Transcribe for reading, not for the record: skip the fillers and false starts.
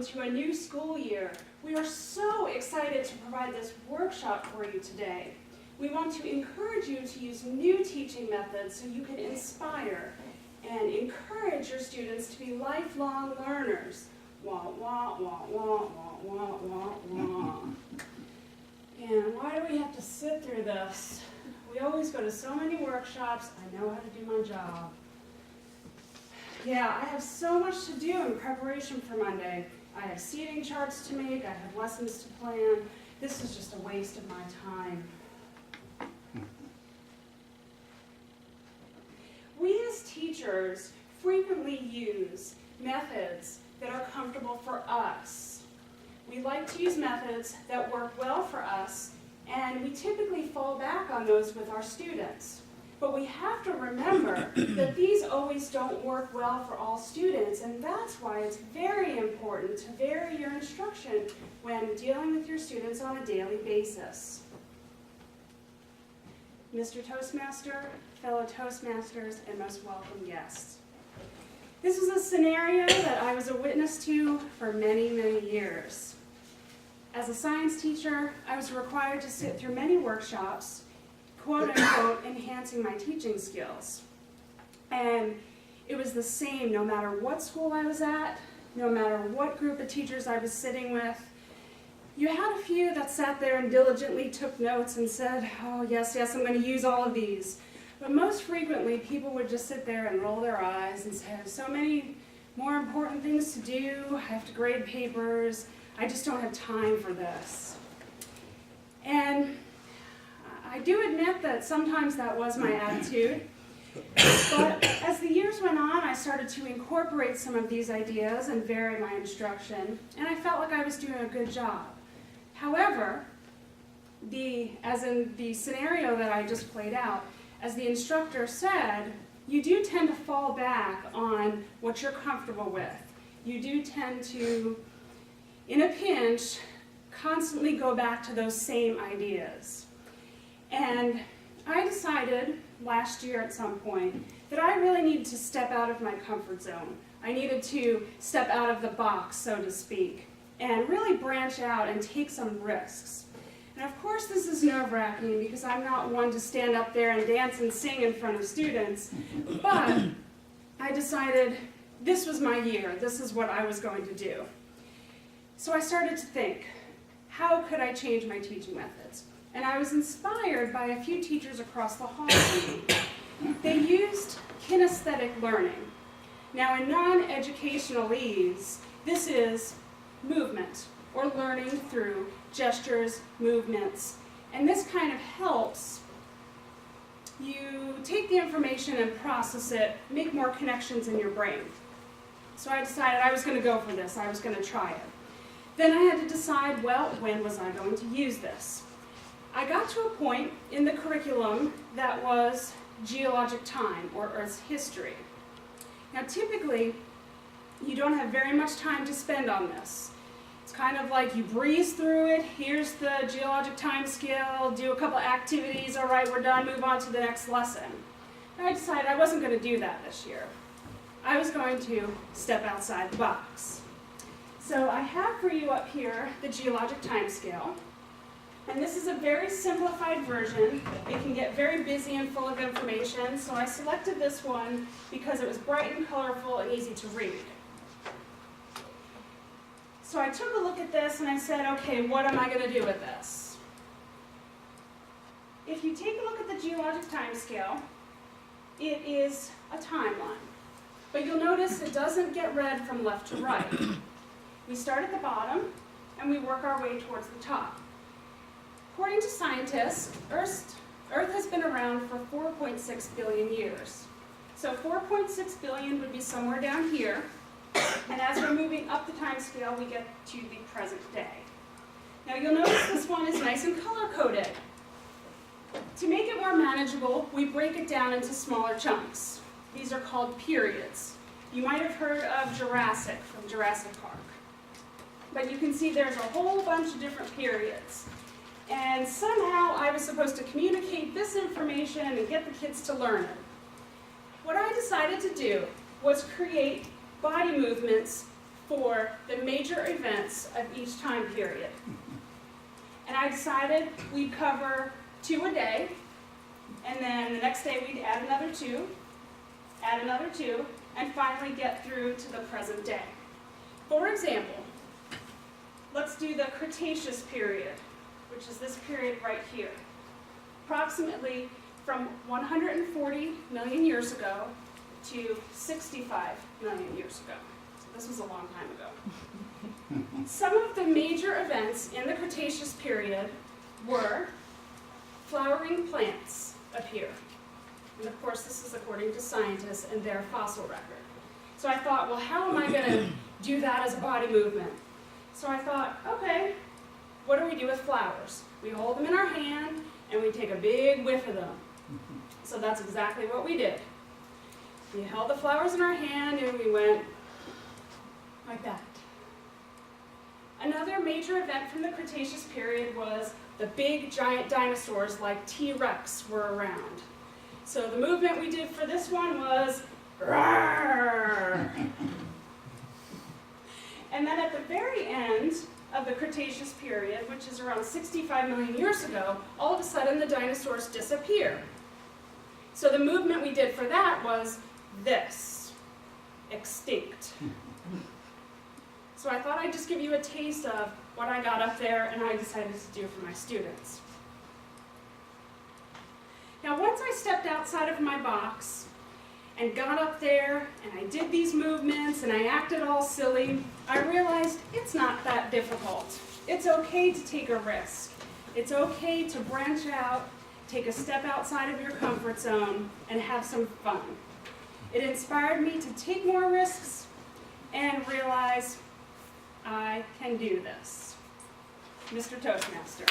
welcome to a new school year. We are so excited to provide this workshop for you today. We want to encourage you to use new teaching methods so you can inspire and encourage your students to be lifelong learners. Wah, wah, wah, wah, wah, wah, wah, wah. And why do we have to sit through this? We always go to so many workshops. I know how to do my job. Yeah, I have so much to do in preparation for Monday. I have seating charts to make, I have lessons to plan. This is just a waste of my time. We as teachers frequently use methods that are comfortable for us. We like to use methods that work well for us, and we typically fall back on those with our students. But we have to remember that these always don't work well for all students, and that's why it's very important to vary your instruction when dealing with your students on a daily basis. Mr. Toastmaster, fellow Toastmasters, and most welcome guests. This was a scenario that I was a witness to for many, many years. As a science teacher, I was required to sit through many workshops, quote-unquote, enhancing my teaching skills. And it was the same no matter what school I was at, no matter what group of teachers I was sitting with. You had a few that sat there and diligently took notes and said, oh, yes, yes, I'm going to use all of these. But most frequently, people would just sit there and roll their eyes and say, I have so many more important things to do, I have to grade papers, I just don't have time for this. And I do admit that sometimes that was my attitude, but as the years went on, I started to incorporate some of these ideas and vary my instruction, and I felt like I was doing a good job. However, as in the scenario that I just played out, as the instructor said, you do tend to fall back on what you're comfortable with. You do tend to, in a pinch, constantly go back to those same ideas. And I decided last year at some point that I really needed to step out of my comfort zone. I needed to step out of the box, so to speak, and really branch out and take some risks. And of course this is nerve-wracking because I'm not one to stand up there and dance and sing in front of students, but I decided this was my year, this is what I was going to do. So I started to think, how could I change my teaching methods? And I was inspired by a few teachers across the hall from me. They used kinesthetic learning. Now in non-educationalese, this is movement, or learning through gestures, movements. And this kind of helps you take the information and process it, make more connections in your brain. So I decided I was going to go for this, I was going to try it. Then I had to decide, well, when was I going to use this? I got to a point in the curriculum that was geologic time, or Earth's history. Now typically, you don't have very much time to spend on this. It's kind of like you breeze through it, here's the geologic time scale, do a couple activities, all right, we're done, move on to the next lesson. And I decided I wasn't going to do that this year. I was going to step outside the box. So I have for you up here the geologic time scale. And this is a very simplified version. It can get very busy and full of information, so I selected this one because it was bright and colorful and easy to read. So I took a look at this and I said, okay, what am I going to do with this? If you take a look at the geologic time scale, it is a timeline. But you'll notice it doesn't get read from left to right. We start at the bottom and we work our way towards the top. According to scientists, Earth has been around for 4.6 billion years. So 4.6 billion would be somewhere down here, and as we're moving up the time scale, we get to the present day. Now you'll notice this one is nice and color-coded. To make it more manageable, we break it down into smaller chunks. These are called periods. You might have heard of Jurassic from Jurassic Park. But you can see there's a whole bunch of different periods. And somehow I was supposed to communicate this information and get the kids to learn it. What I decided to do was create body movements for the major events of each time period. And I decided we'd cover 2 a day, and then the next day we'd add another 2, and finally get through to the present day. For example, let's do the Cretaceous period, which is this period right here. Approximately from 140 million years ago to 65 million years ago. So this was a long time ago. Some of the major events in the Cretaceous period were flowering plants appear. And of course, this is according to scientists and their fossil record. So I thought, well, how am I going to do that as a body movement? So I thought, okay, what do we do with flowers? We hold them in our hand, and we take a big whiff of them. So that's exactly what we did. We held the flowers in our hand, and we went like that. Another major event from the Cretaceous period was the big giant dinosaurs like T-Rex were around. So the movement we did for this one was roar. And then at the very end of the Cretaceous period, which is around 65 million years ago, all of a sudden the dinosaurs disappear. So the movement we did for that was this, extinct. So I thought I'd just give you a taste of what I got up there and I decided to do for my students. Now once I stepped outside of my box and got up there and I did these movements and I acted all silly, I realized it's not that difficult. It's okay to take a risk. It's okay to branch out, take a step outside of your comfort zone, and have some fun. It inspired me to take more risks and realize I can do this. Mr. Toastmaster.